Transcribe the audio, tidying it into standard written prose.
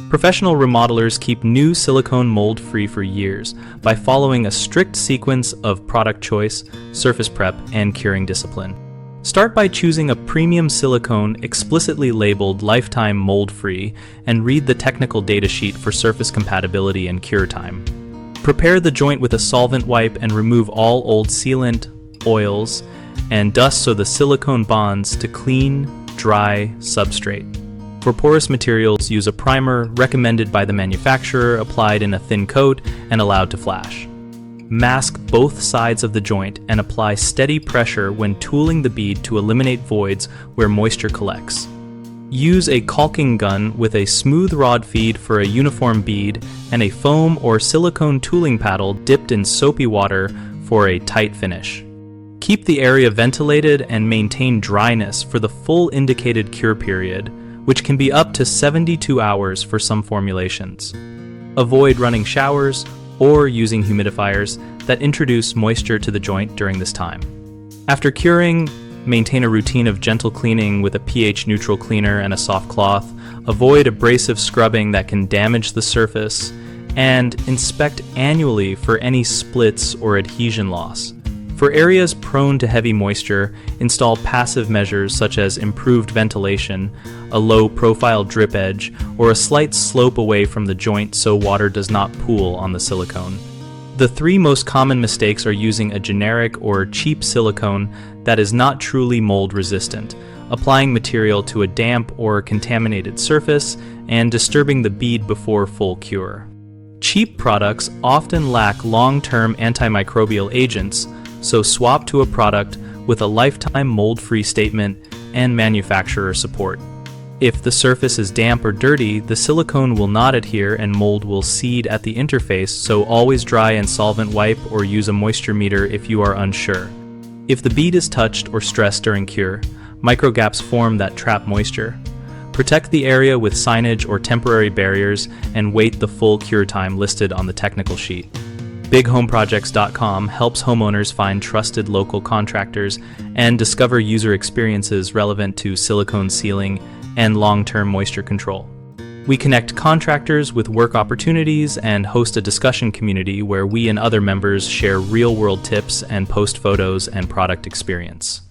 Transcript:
Professional remodelers keep new silicone mold-free for years by following a strict sequence of product choice, surface prep, and curing discipline. Start by choosing a premium silicone explicitly labeled lifetime mold-free and read the technical data sheet for surface compatibility and cure time. Prepare the joint with a solvent wipe and remove all old sealant, oils, and dust so the silicone bonds to clean, dry substrate. For porous materials, use a primer recommended by the manufacturer, applied in a thin coat and allowed to flash. Mask both sides of the joint and apply steady pressure when tooling the bead to eliminate voids where moisture collects. Use a caulking gun with a smooth rod feed for a uniform bead and a foam or silicone tooling paddle dipped in soapy water for a tight finish. Keep the area ventilated and maintain dryness for the full indicated cure period, which can be up to 72 hours for some formulations. Avoid running showers or using humidifiers that introduce moisture to the joint during this time. After curing, maintain a routine of gentle cleaning with a pH-neutral cleaner and a soft cloth. Avoid abrasive scrubbing that can damage the surface, and inspect annually for any splits or adhesion loss. For areas prone to heavy moisture, install passive measures such as improved ventilation, a low-profile drip edge, or a slight slope away from the joint so water does not pool on the silicone. The three most common mistakes are using a generic or cheap silicone that is not truly mold resistant, applying material to a damp or contaminated surface, and disturbing the bead before full cure. Cheap products often lack long-term antimicrobial agents, so swap to a product with a lifetime mold-free statement and manufacturer support. If the surface is damp or dirty, the silicone will not adhere and mold will seed at the interface, so always dry and solvent wipe or use a moisture meter if you are unsure. If the bead is touched or stressed during cure, microgaps form that trap moisture. Protect the area with signage or temporary barriers and wait the full cure time listed on the technical sheet. BigHomeProjects.com helps homeowners find trusted local contractors and discover user experiences relevant to silicone sealing and long-term moisture control. We connect contractors with work opportunities and host a discussion community where we and other members share real-world tips and post photos and product experience.